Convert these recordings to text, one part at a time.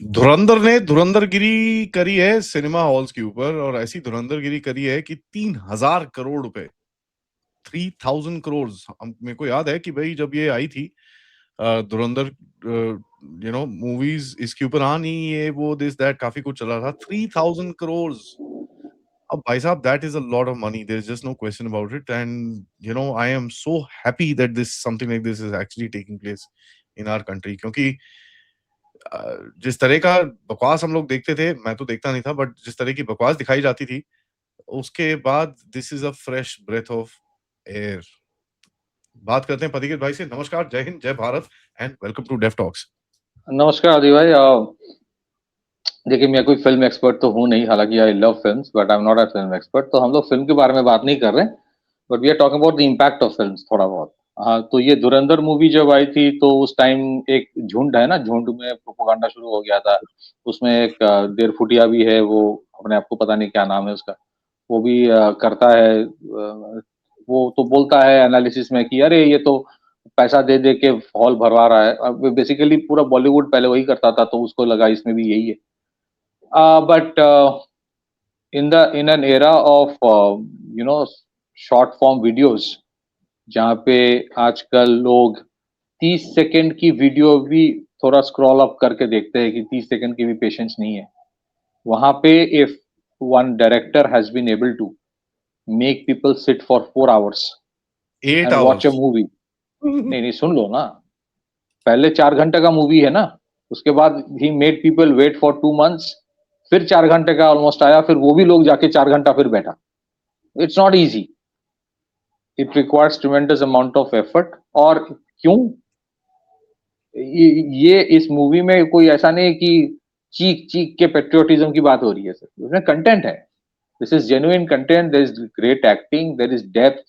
धुरंधर ने धुरंधरगिरी करी है सिनेमा हॉल्स के ऊपर, और ऐसी धुरंधरगिरी करी है कि 3,000 करोड़ रुपए, 3,000 करोड़। मेरे को याद है कि भाई जब ये आई थी धुरंधर, मूवीज इसके ऊपर आनी, ये वो दिस दैट काफी कुछ चला था। 3,000 करोड़। अब भाई साहब, that is a lot of money, there is just no question about it. And I am so happy that this something like this is actually taking place in our country, क्योंकि जिस तरह का बकवास हम लोग देखते थे, मैं तो देखता नहीं था, बट जिस तरह की बकवास दिखाई जाती थी, उसके बाद this is a fresh breath of air. बात करते हैं पथिकेत भाई से। नमस्कार, जय हिंद, जय Bharat, and welcome to Def Talks. नमस्कार आदि भाई। देखिए, मैं कोई फिल्म एक्सपर्ट तो हूँ नहीं, हालांकि I love films but I am not a film expert. तो हम लोग फिल्म के बारे में बात नहीं कर रहे, but we are talking about the impact of films थोड़ा बहुत। हाँ, तो ये धुरंधर मूवी जब आई थी तो उस टाइम एक झुंड है ना, झुंड में प्रोपोगंडा शुरू हो गया था। उसमें एक देर फुटिया भी है, वो अपने आप को पता नहीं क्या नाम है उसका, वो भी करता है। वो तो बोलता है एनालिसिस में कि अरे ये तो पैसा दे दे के हॉल भरवा रहा है। बेसिकली पूरा बॉलीवुड पहले वही करता था, तो उसको लगा इसमें भी यही है। But in an era of you know short form videos, जहाँ पे आजकल लोग 30 सेकंड की वीडियो भी थोड़ा स्क्रॉल अप करके देखते हैं कि 30 सेकंड की भी पेशेंस नहीं है। वहां पे if one director has been able to make people sit for 4 hours 8 and watch a hours. movie। नहीं नहीं, सुन लो ना, पहले 4 घंटे का मूवी है ना, उसके बाद ही made people wait for 2 months, फिर 4 घंटे का ऑलमोस्ट आया, फिर वो भी लोग जाके 4 घंटा फिर बैठा। It's not easy, it requires tremendous amount of effort. और क्यों ये इस मूवी में कोई ऐसा नहीं है कि चीख चीख के पेट्रियोटिज्म की बात हो रही है, सर उसमें कंटेंट है। This is genuine content, there is great acting, there is depth.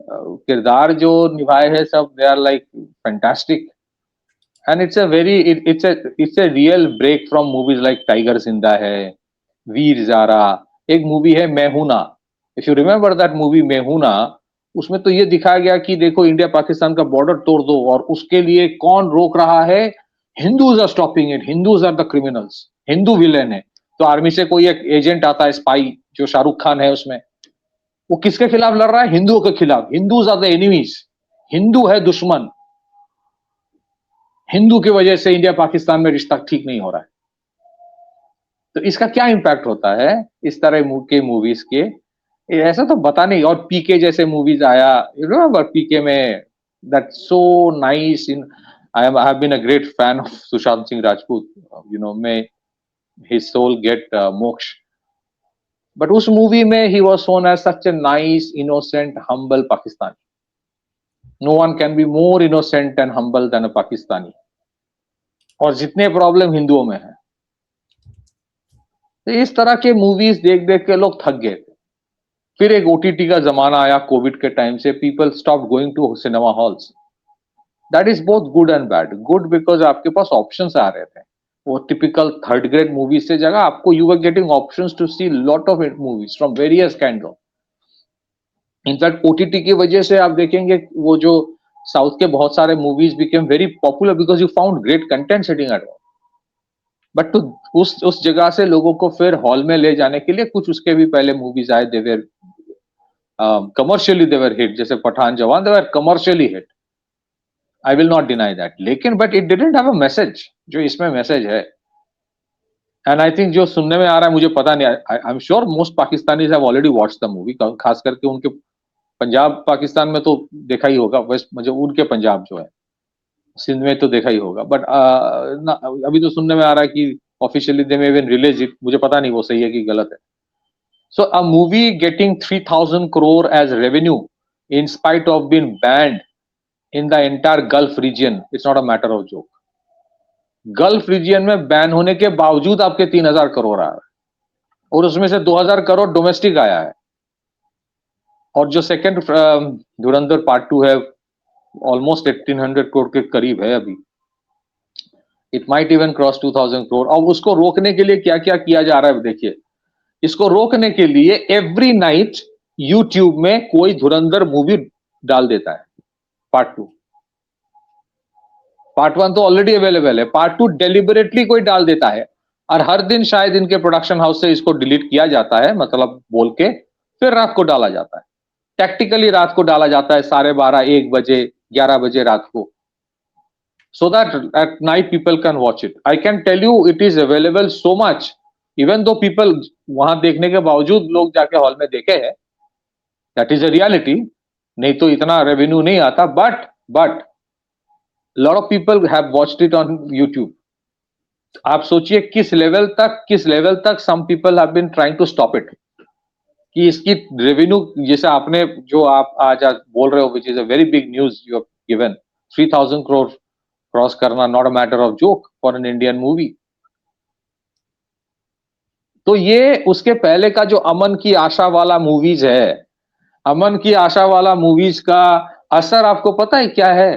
किरदार जो निभाए हैं सब, they are like fantastic. And it's a real break from movies like Tiger Zinda Hai, Veer Zaara. एक मूवी है मैं हूं ना, if you remember that movie मैं हूं ना, उसमें तो ये दिखाया गया कि देखो इंडिया पाकिस्तान का बॉर्डर तोड़ दो, और उसके लिए कौन रोक रहा है? Hindus are stopping it, Hindus are the criminals, Hindu villain है। तो आर्मी से कोई एक एजेंट आता है, स्पाई, जो शाहरुख खान है उसमें, वो किसके खिलाफ लड़ रहा है? हिंदुओं के खिलाफ। Hindus are the enemies, Hindu है दुश्मन, हिंदू की वजह से इंडिया पाकिस्तान में रिश्ता ठीक नहीं हो रहा है। तो इसका क्या इम्पैक्ट होता है इस तरह के मूवीज के? ऐसा तो बता नहीं। और पीके जैसे मूवीज आया, यू रिमेंबर पीके में, that so nice. In I have been a great fan of Sushant Singh Rajput, may his soul get moksha. But उस मूवी में he was shown as such a nice innocent humble Pakistani. No one can be more innocent and humble than a Pakistani. और जितने problem हिंदुओं में है, तो इस तरह के मूवीज देख देख के लोग थक गए थे। फिर एक ओटीटी का जमाना आया कोविड के टाइम से, people stop going to cinema halls. That is both good and bad. Good because आपके पास ऑप्शंस आ रहे थे, वो टिपिकल थर्ड ग्रेड मूवीज से जगह आपको you are getting options to see lot of movies from various kind of. In fact OTT की वजह से आप देखेंगे वो जो साउथ के बहुत सारे movies became very popular because you found great content sitting at home. But to उस जगह से लोगों को फिर हॉल में ले जाने के लिए कुछ उसके भी पहले मूवीज आए, देवर कमर्शियली देवर हिट, जैसे Pathaan Jawan, they were commercially hit, I will not deny that. लेकिन but it didn't have a message जो इसमें मैसेज है। एंड आई थिंक जो सुनने में आ रहा है, मुझे पता नहीं, I am sure most Pakistanis have already watched the movie, खास करके उनके पंजाब पाकिस्तान में तो देखा ही होगा, वेस्ट मतलब उनके पंजाब जो है, सिंध में तो देखा ही होगा। बट अभी तो सुनने में आ रहा है कि officially they may even release it, मुझे पता नहीं वो सही है कि गलत है। So a movie getting 3,000 crore as revenue in spite of being banned in the entire Gulf region, it's not a matter of joke. Gulf region में बैन होने के बावजूद आपके 3,000 करोड़ आया, और उसमें से 2,000 करोड़ डोमेस्टिक आया है। और जो सेकंड धुरंधर पार्ट 2 है, ऑलमोस्ट 1,800 करोड़ के करीब है अभी। It might even cross 2,000 crore. और उसको रोकने के लिए क्या क्या किया जा रहा है देखिए। इसको रोकने के लिए एवरी नाइट यूट्यूब में कोई धुरंधर मूवी डाल देता है, पार्ट 2। पार्ट 1 तो ऑलरेडी अवेलेबल है, पार्ट 2 डेलिबरेटली कोई डाल देता है और हर दिन शायद इनके प्रोडक्शन हाउस से इसको डिलीट किया जाता है, मतलब बोल के फिर रात को डाला जाता है, टैक्टिकली रात को डाला जाता है 12:30 1 बजे 11 बजे रात को, so that at night people can watch it. I can tell you it is available so much, even though people वहां देखने के बावजूद लोग जाके हॉल में देखे हैं, that is a reality, नहीं तो इतना रेवेन्यू नहीं आता, but lot of people have watched it on YouTube. आप सोचिए किस लेवल तक some people have been trying to stop it, कि इसकी रेवेन्यू जैसे आपने जो आप आज बोल रहे हो, which is a very big news you have given, 3,000 crore cross करना not a matter of joke for an Indian movie. तो ये उसके पहले का जो अमन की आशा वाला मूवीज है, अमन की आशा वाला मूवीज का असर आपको पता है क्या है?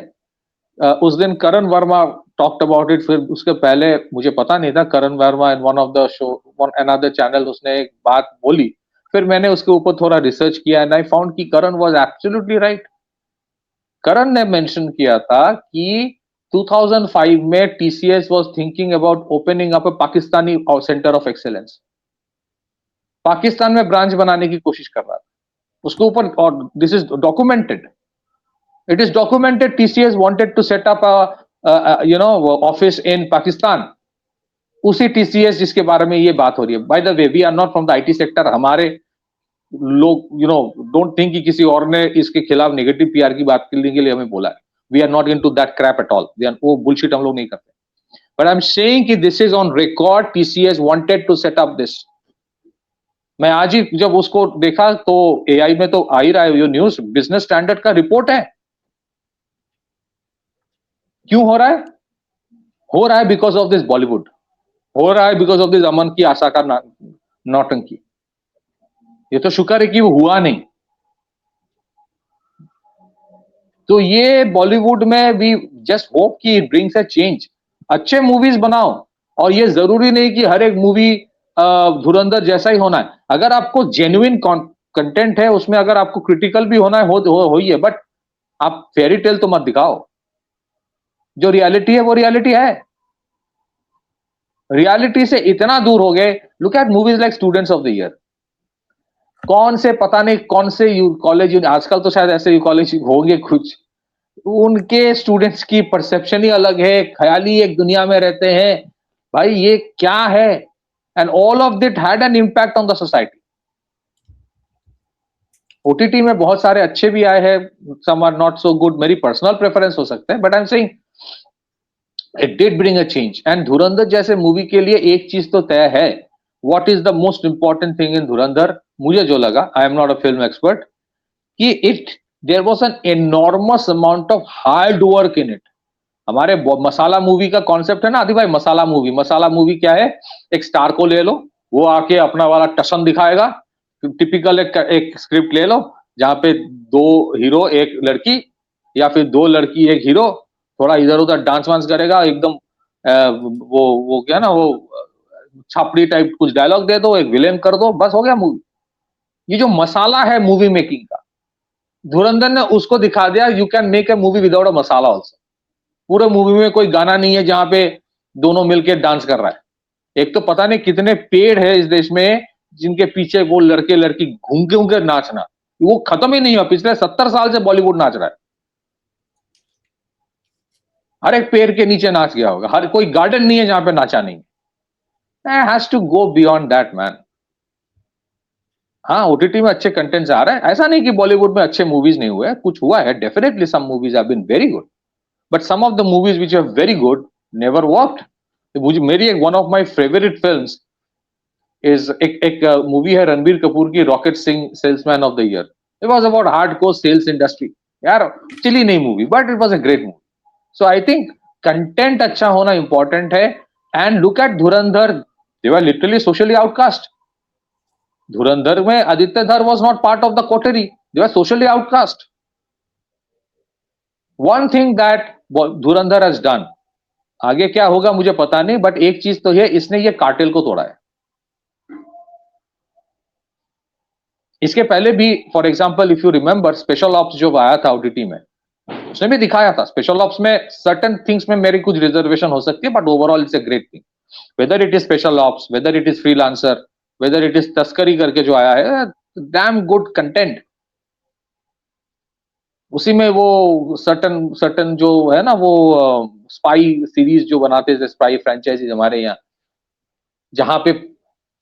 उस दिन Karan Verma talked about it, फिर उसके पहले मुझे पता नहीं था, Karan Verma in one of the show one another channel उसने एक बात बोली, फिर मैंने उसके ऊपर थोड़ा रिसर्च किया एंड आई फाउंड कि करण वाज एब्सोल्युटली राइट। करण ने मेंशन किया था कि 2005 में TCS was thinking about opening up a Pakistani centre of excellence, Pakistan में ब्रांच बनाने की कोशिश कर रहा था उसके ऊपर, और this is documented, it is documented. TCS wanted to set up a office in Pakistan, उसी TCS जिसके बारे में ये बात हो रही है। By the way we are not from the IT sector, हमारे लोग डोंट थिंक कि किसी और ने इसके खिलाफ नेगेटिव PR की बात करने के लिए हमें बोला है। We are not into that crap at all. वो bullshit हम लोग नहीं करते। But I'm saying कि this is on record. TCS wanted to set up this. मैं आज ही जब उसको देखा तो AI में तो आ ही रहा है ये न्यूज, बिजनेस स्टैंडर्ड का रिपोर्ट है। क्यों हो रहा है? हो रहा है बिकॉज ऑफ दिस बॉलीवुड, हो रहा है बिकॉज ऑफ दिस अमन की आशा का नौटंकी। ये तो शुक्र है कि वो हुआ नहीं। तो ये बॉलीवुड में भी जस्ट होप कि इट ब्रिंग्स अ चेंज, अच्छे मूवीज बनाओ, और ये जरूरी नहीं कि हर एक मूवी धुरंधर जैसा ही होना है। अगर आपको जेन्युइन कंटेंट है उसमें, अगर आपको क्रिटिकल भी होना है हो ही है, बट आप फेरी टेल तो मत दिखाओ। जो रियलिटी है वो रियलिटी है, रियलिटी से इतना दूर हो गए। Look at movies like students of the year, कौन से पता नहीं कौन से कॉलेज, आजकल तो शायद ऐसे कॉलेज होंगे कुछ, उनके स्टूडेंट्स की परसेप्शन ही अलग है, ख्याली एक दुनिया में रहते हैं। भाई ये क्या है? And all of that had an impact on the society. OTT में बहुत सारे अच्छे भी आए हैं, some are not so good, मेरी पर्सनल प्रेफरेंस हो सकते हैं, but I am saying it did bring a change. And Dhurandhar जैसे मूवी के लिए एक चीज तो तय है, what is the most important thing in Dhurandhar, मुझे जो लगा, I am not a film expert, कि it there was an enormous amount of hard work in it. हमारे मसाला मूवी का कॉन्सेप्ट है ना आदि भाई, मसाला मूवी क्या है? एक स्टार को ले लो, वो आके अपना वाला टशन दिखाएगा, टिपिकल एक स्क्रिप्ट ले लो जहां पे 2 हीरो 1 लड़की, या फिर 2 लड़की 1 हीरो, थोड़ा इधर उधर डांस वांस करेगा, एकदम वो क्या ना, वो छापड़ी टाइप कुछ डायलॉग दे दो, एक विलेन कर दो, बस हो गया मूवी। ये जो मसाला है मूवी मेकिंग का, धुरंधर ने उसको दिखा दिया। You can make a movie without a masala also. पूरे मूवी में कोई गाना नहीं है जहां पे दोनों मिलके डांस कर रहा है। एक तो पता नहीं कितने पेड़ है इस देश में जिनके पीछे वो लड़के लड़की घूम के नाचना, वो खत्म ही नहीं हुआ। पिछले 70 साल से बॉलीवुड नाच रहा है, हर एक पेड़ के नीचे नाच गया होगा, हर कोई गार्डन नहीं है जहां पे नाचा नहीं। Has to go beyond that man. हाँ, OTT में अच्छे कंटेंट्स आ रहे हैं, ऐसा नहीं कि बॉलीवुड में अच्छे मूवीज नहीं हुए, कुछ हुआ है, definitely some movies have been very good, but some of the movies which are very good never worked. मुझे मेरी एक one of my favourite films is एक मूवी है रणबीर कपूर की, rocket Singh salesman of the year. It was about hardcore sales industry, यार चली नहीं मूवी, but it was a great movie. So I think content अच्छा होना इंपॉर्टेंट है। And look eight Dhurandhar, they were literally socially outcast. धुरंधर में आदित्य धर was not part of the coterie, they were socially outcast. One thing that Dhurandhar has done, आगे क्या होगा मुझे पता नहीं, बट एक चीज तो है, इसने ये कार्टेल को तोड़ा है। इसके पहले भी for example if you remember special ops जो आया था OTT में, उसने भी दिखाया था स्पेशल ऑप्स में सर्टेन थिंग्स में मेरी कुछ रिजर्वेशन हो सकती है, but overall it's a great thing, whether it is special ops, whether it is freelancer, whether it is तस्करी करके जो आया है, डैम गुड कंटेंट। उसी में वो सर्टन सर्टन जो है ना, वो स्पाई सीरीज जो बनाते थे, स्पाई फ्रेंचाइजीज हमारे यहाँ, जहां पे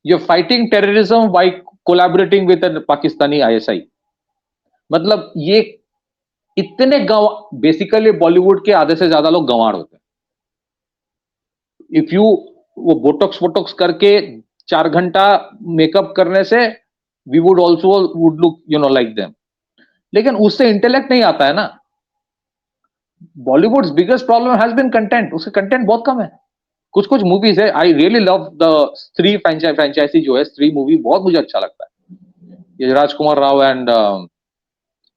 you fighting terrorism by collaborating with Pakistani ISI. मतलब ये इतने बेसिकली बॉलीवुड के आधे से ज्यादा लोग गंवार होते हैं। इफ यू वो बोटॉक्स वोटॉक्स करके 4 घंटा मेकअप करने से we would also would look like them, लेकिन उससे इंटेलेक्ट नहीं आता है ना। Bollywood biggest problem has been content, उसके कंटेंट बहुत कम है। कुछ कुछ मूवीज है, I really love the Stree franchise जो है, स्त्री मूवी बहुत मुझे अच्छा लगता है, ये राजकुमार राव एंड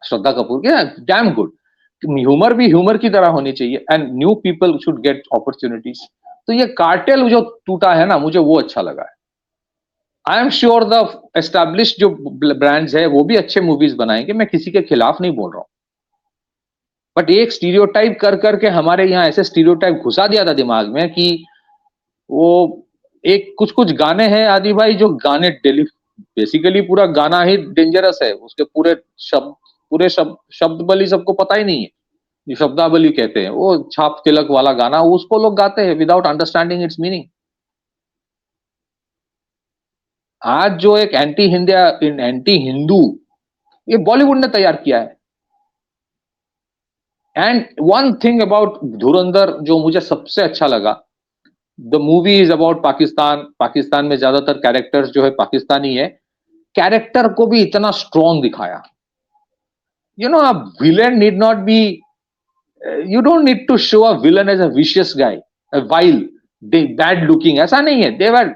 श्रद्धा कपूर के, डैम गुड। ह्यूमर भी ह्यूमर की तरह होनी चाहिए, and new people should get opportunities. तो ये कार्टेल जो टूटा है ना, मुझे वो अच्छा लगा है। I am sure the established जो ब्रांड्स है वो भी अच्छे मूवीज बनाएंगे, मैं किसी के खिलाफ नहीं बोल रहा हूं, बट एक स्टीरियोटाइप कर करके हमारे यहाँ ऐसे स्टीरियोटाइप घुसा दिया था दिमाग में कि वो एक कुछ कुछ गाने हैं आदि भाई, जो गाने डेली बेसिकली पूरा गाना ही डेंजरस है, उसके शब्द बली सबको पता ही नहीं है, ये शब्दावली कहते हैं, वो छाप तिलक वाला गाना उसको लोग गाते हैं विदाउट अंडरस्टैंडिंग इट्स मीनिंग। आज जो एक एंटी हिंदू ये बॉलीवुड ने तैयार किया है। एंड वन थिंग अबाउट धुरंधर जो मुझे सबसे अच्छा लगा, the movie is about Pakistan, Pakistan में ज्यादातर कैरेक्टर्स जो है पाकिस्तानी है, कैरेक्टर को भी इतना स्ट्रॉन्ग दिखाया। A villain need not be, you don't need to show a villain as a vicious guy, wild, bad looking, ऐसा नहीं है। देवर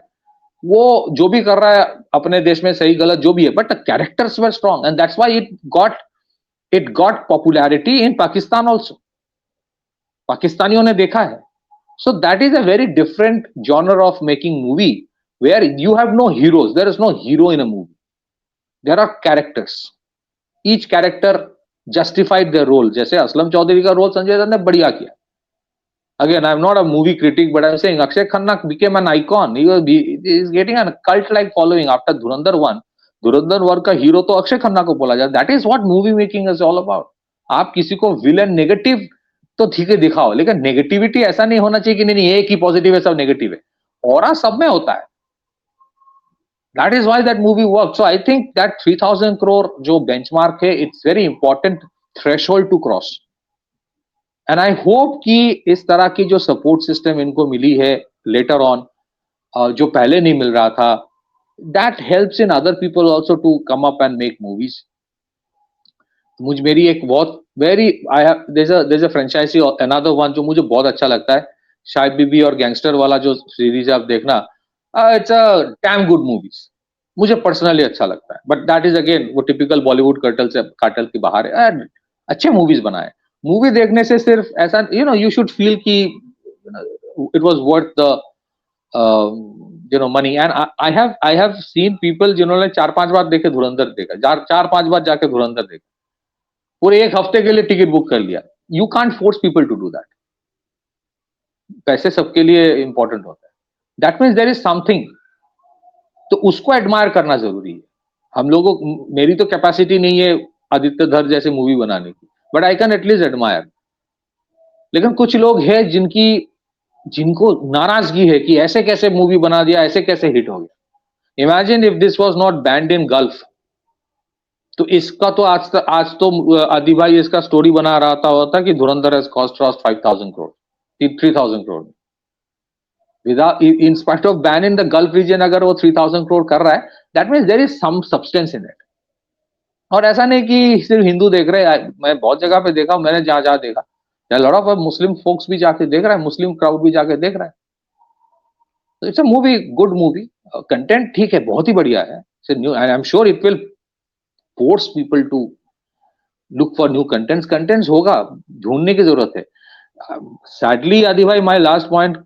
वो जो भी कर रहा है अपने देश में सही गलत जो भी है, but the characters were strong and that's why it got popularity in Pakistan also. पाकिस्तानियों ने देखा है। So that is a very different genre of making movie where you have no heroes. There is no hero in a movie. There are characters. Each character justified their role. जैसे असलम चौधरी का role Sanjay Dutt ने बढ़िया किया. Again, I'm not a movie critic, but I'm saying Akshay Khanna became an icon. He is getting a cult-like following after Dhurandhar 1. Dhurandhar 1 का hero तो अक्षय खन्ना को बोला जाता. That is what movie making is all about. आप किसी को villain negative तो ठीक है दिखाओ, लेकिन नेगेटिविटी ऐसा नहीं होना चाहिए कि नहीं एक ही पॉजिटिव है सब नेगेटिव है, और सब में होता है. That is why that movie work. So I think that 3000 crore जो बेंचमार्क है, it's very important threshold to cross. And I hope कि इस तरह की जो सपोर्ट सिस्टम इनको मिली है लेटर ऑन, जो पहले नहीं मिल रहा था, that helps in other people also to come up and make movies. मेरी एक बहुत very I have there a franchise another one जो मुझे बहुत अच्छा लगता है, शायद बीबी और गैंगस्टर वाला जो सीरीज आप देखना, it's a damn good movies. मुझे पर्सनली अच्छा लगता है, बट दैट इज अगेन वो टिपिकल बॉलीवुड कार्टल के बाहर है. अच्छे मूवीज बनाए. मूवी देखने से सिर्फ ऐसा यू शुड फील कि it was worth the money. And I have seen people जिन्होंने 4-5 बार देखे धुरंधर देखा, 4-5 बार जाके धुरंधर देखा, पूरे एक हफ्ते के लिए टिकट बुक कर लिया. You can't force people to do that. पैसे सबके लिए इंपॉर्टेंट होता है. That means there is something, तो उसको एडमायर करना जरूरी है. हम लोगों, मेरी तो कैपेसिटी नहीं है आदित्य धर जैसे मूवी बनाने की, but I can at least admire. लेकिन कुछ लोग हैं जिनको नाराजगी है कि ऐसे कैसे मूवी बना दिया, ऐसे कैसे हिट हो गया. Imagine if this was not band in gulf, तो इसका तो आज तो आदि भाई इसका स्टोरी बना रहा होता कि धुरंधर has cost 5000 crore, 3000 crore. Without in spite of ban in the gulf reason, अगर वो 3000 करोड़ कर रहा है, that means there is some substance in it. और ऐसा नहीं कि सिर्फ हिंदू देख रहे हैं. मैं बहुत जगह पे देखा, मैंने जहां देखा, लॉट ऑफ मुस्लिम फोक्स भी जाके देख रहा है, मुस्लिम क्राउड भी जाके देख रहा है. तो it's a movie, good movie. Content ठीक है, बहुत ही बढ़िया है. I am sure it will force people to look for new contents होगा, ढूंढने की जरूरत है. Sadly आदि भाई, my last point,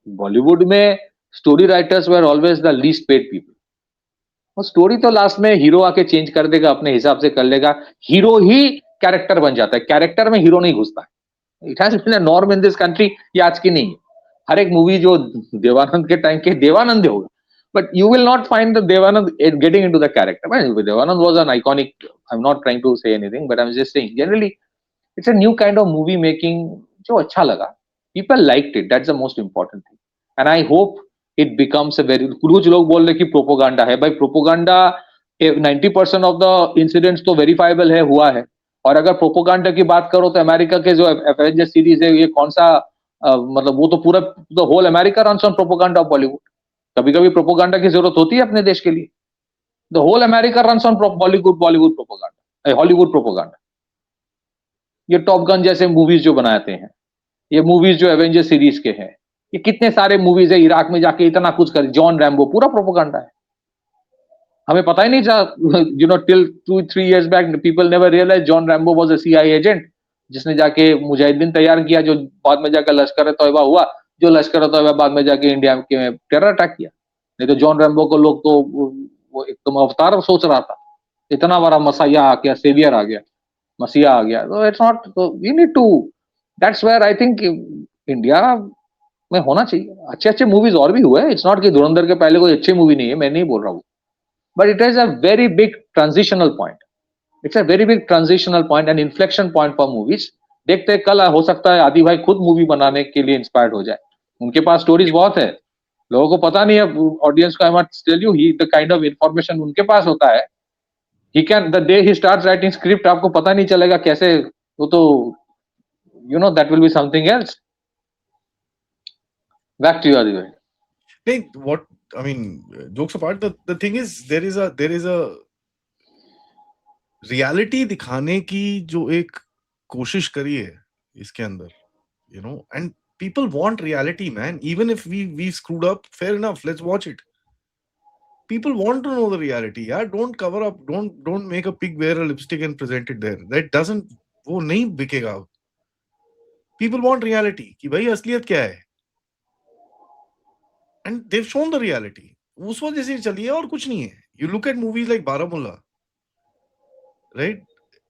बॉलीवुड में story writers were always the least paid people. और स्टोरी तो लास्ट में हीरो आके चेंज कर देगा, अपने हिसाब से कर लेगा. हीरो ही कैरेक्टर बन जाता है, कैरेक्टर में हीरो नहीं घुसता है। It has been a norm in this country, ये आज की नहीं है। हर एक मूवी जो देवानंद के टाइम के देवानंद होगा, but you will not find the Devanand getting into the character. Well, Devanand was an iconic. I'm not trying to say anything, but I'm just saying generally it's a new kind of movie making जो अच्छा लगा. People liked it. That's the most important thing. And I hope it becomes a very कुछ लोग बोल रहे कि propaganda है भाई. प्रोपोगंडा 90% ऑफ द इंसिडेंट्स तो वेरीफाइबल है, हुआ है. और अगर प्रोपोगंडा की बात करो तो अमेरिका के जो एवेंजर्स सीरीज है, ये कौन सा मतलब वो तो पूरा the whole America runs on propaganda of Bollywood. कभी कभी प्रोपोगंडा की जरूरत होती है अपने देश के लिए. The whole America runs on Bollywood propaganda, Hollywood propaganda. ये टॉप गन जैसे मूवीज जो बनाते हैं, ये मूवीज जो एवेंजर सीरीज के हैं, ये कितने सारे मूवीज है, इराक में जाके इतना कुछ कर, जॉन रैम्बो, पूरा प्रोपोगंडा है. हमें पता ही नहीं था, you know, till 2-3 years back people never realise John Rambo was a CIA agent, जिसने जाके मुजाहिदीन तैयार किया, जो बाद में जाकर लश्कर तैयबा हुआ, जो लश्कर तैयबा बाद में जाके इंडिया के टेरर अटैक किया. नहीं तो जॉन रैम्बो को लोग तो वो एकदम अवतार सोच रहा था. इतना बड़ा मसीहा आ गया, सेवियर आ गया, मसीहा आ गया. तो it's not, we need to, that's where I think India में होना चाहिए. अच्छे अच्छे मूवीज और भी हुए. इट्स नॉट कि धुरंधर के पहले कोई अच्छी मूवी नहीं है, मैं नहीं बोल रहा हूँ. But it is a very big transitional point. It's a very big transitional point and inflection point for movies. देखते हैं कल हो सकता है आदि भाई खुद मूवी बनाने के लिए इंस्पायर्ड हो जाए. उनके पास स्टोरीज बहुत है, लोगों को पता नहीं है. ऑडियंस को I must tell you, he the kind of information उनके पास होता है. He can, the day he starts writing script, आपको पता नहीं चलेगा कैसे. वो तो you know that will be something else. Back to you Adi भाई. नहीं, what I mean, jokes apart, the thing is there is a reality दिखाने की जो एक कोशिश करी है इसके अंदर, you know, and people want reality, man. Even if we screwed up, fair enough, let's watch it. People want to know the reality. Yeah, don't cover up, don't make a pig wear a lipstick and present it there. That doesn't, वो नहीं बिकेगा. People want reality कि भाई असलियत क्या है. And they've shown the reality. उस वजह से चली है और कुछ नहीं है. You look at movies like Baramulla, right?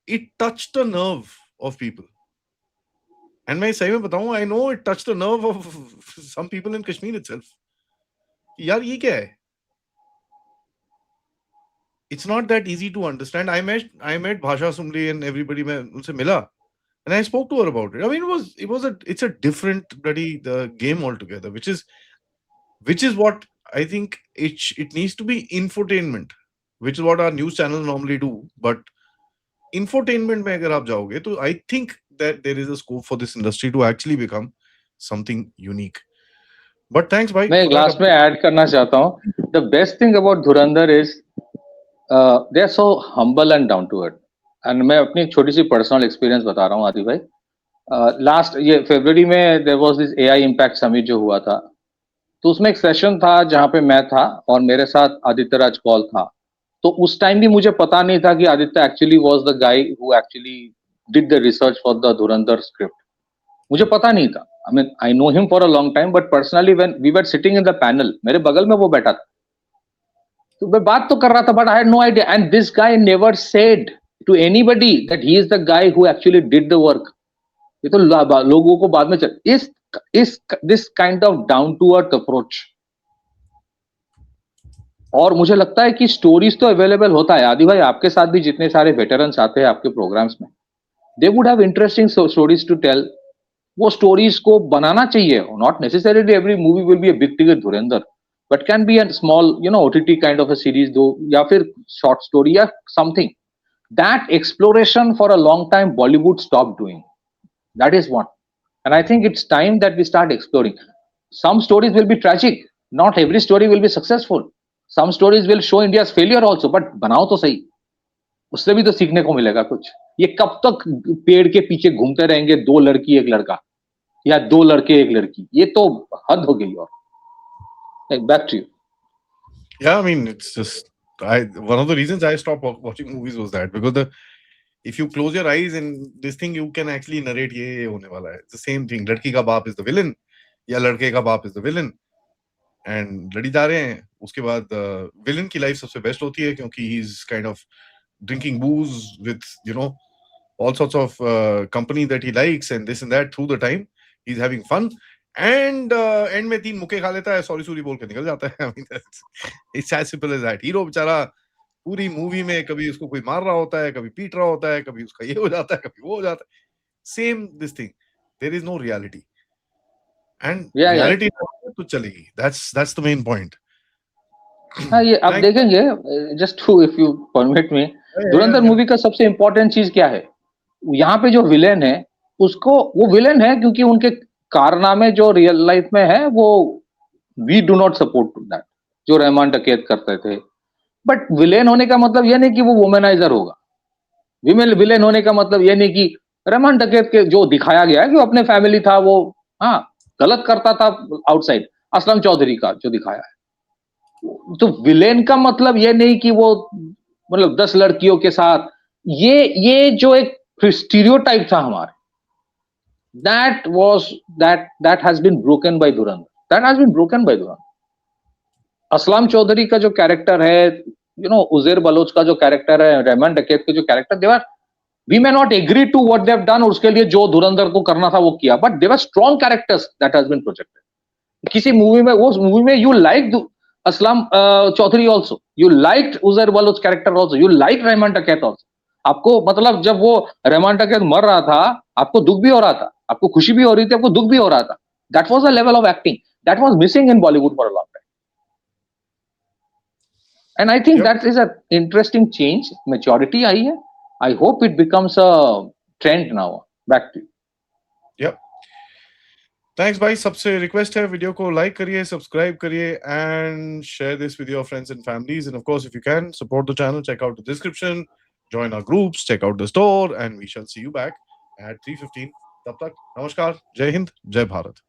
It touched the nerve of people. And मैं सही में बताऊं, I know it touched the nerve of some people in Kashmir itself. यार ये क्या है? It's not that easy to understand. I met Bhasha Sumri and everybody, मैं उनसे मिला and I spoke to her about it. I mean, it's a different bloody game altogether, which is what I think it needs to be infotainment, which is what our news channels normally do. But infotainment में अगर आप जाओगे तो I think that there is a scope for this industry to actually become something unique. But thanks भाई. मैं last में add करना चाहता हूँ, the best thing about Dhurandhar is they are so humble and down to earth. And मैं अपनी एक छोटी सी पर्सनल एक्सपीरियंस बता रहा हूँ आदि भाई. लास्ट ये फरवरी में there was this AI impact summit जो हुआ था, तो उसमें एक सेशन था जहां पे मैं था और मेरे साथ आदित्य राज कौल था. तो उस टाइम भी मुझे पता नहीं था कि Aditya actually was the guy who actually did the research for the Dhurandhar script. मुझे पता नहीं था. I mean I know him for a long time, but personally when we were sitting in the panel, मेरे बगल में वो बैठा था, तो मैं बात तो कर रहा था, but I had no idea. And this guy never said to anybody that he is the guy who actually did the work. ये तो लोगों को बाद में इस this kind of down to earth approach. और मुझे लगता है कि स्टोरीज तो अवेलेबल होता है. आदि भाई आपके साथ भी जितने सारे वेटरन्स आते हैं आपके प्रोग्राम्स में, they would have interesting stories to tell. वो स्टोरीज को बनाना चाहिए. Not necessarily every movie will be a big ticket Dhurandhar, but can be a small, you know, OTT kind of a series though, या फिर short story या something. That exploration for a long time Bollywood stop doing. That is one. And I think it's time that we start exploring. Some stories will be tragic. Not every story will be successful. Some stories will show India's failure also. But बनाओ तो सही. उससे भी तो सीखने को मिलेगा कुछ. ये कब तक पेड़ के पीछे घूमते रहेंगे, 2 लड़की 1 लड़का, या 2 लड़के 1 लड़की? ये तो हद हो गई. और back to you. Yeah, I mean, it's just one of the reasons I stopped watching movies was that, because if you close your eyes and this thing, you can actually narrate ये होने वाला है. It's the same thing. लड़की का बाप is the villain या लड़के का बाप is the villain, and लड़ी जा रहे हैं. उसके बाद villain की लाइफ सबसे बेस्ट होती है क्योंकि he's kind of drinking booze with, you know, all sorts of company that he likes and this and that through the time. He's having fun. And end में 3 मुक्के खा लेता है, सॉरी बोल के निकल जाता है. I mean, it's as simple as that. Hero बेचारा पूरी मूवी में कभी उसको कोई मार रहा होता है, कभी पीट रहा होता है, कभी उसका ये हो जाता है, कभी वो हो जाता है. Same this thing. There is no reality. And reality तो चलेगी. That's the main point. हाँ, ये आप देखेंगे, just to if you permit me, Dhurandhar movie का सबसे इम्पोर्टेंट चीज क्या है? यहाँ पे जो विलेन है, उसको वो विलेन है क्योंकि उनके कारनामे जो रियल लाइफ में है वो we do not support that, जो रहमान डकैत करते थे. बट विलेन होने का मतलब ये नहीं कि वो वुमेनाइजर होगा. विलेन होने का मतलब ये नहीं कि रहमान डकैत के जो दिखाया गया है कि वो अपने फैमिली था, वो हाँ गलत करता था आउटसाइड. असलम चौधरी का जो दिखाया है, तो विलेन का मतलब ये नहीं कि वो मतलब 10 लड़कियों के साथ, ये जो एक स्टीरियोटाइप था हमारे, that has been broken by Dhurandhar. Aslam Chaudhary का जो कैरेक्टर है, उज़ैर बलोच का जो कैरेक्टर है, रहमान डकैत के जो character, we may not agree to what they have done, और उसके लिए जो धुरंधर को करना था वो किया, but they were strong characters that has been projected. किसी मूवी में, वो मूवी में you liked Aslam Chaudhary also, you liked Uzair Baloch character also, you liked Rahman Dakait also. आपको मतलब जब वो रहमान डकैत मर रहा था, आपको दुख भी हो रहा था, आपको खुशी भी हो रही थी, आपको दुख भी हो रहा था. That was a level of acting that was missing in Bollywood for a long time. And I think that is an interesting change. Maturity आई है. I hope it becomes a trend now. Back to you. Yep. Thanks भाई. सबसे request है, video को like करिए, subscribe करिए and share this with your friends and families. And of course, if you can, support the channel, check out the description, join our groups, check out the store, and we shall see you back at 3:15. तब तक नमस्कार, जय हिंद, जय भारत.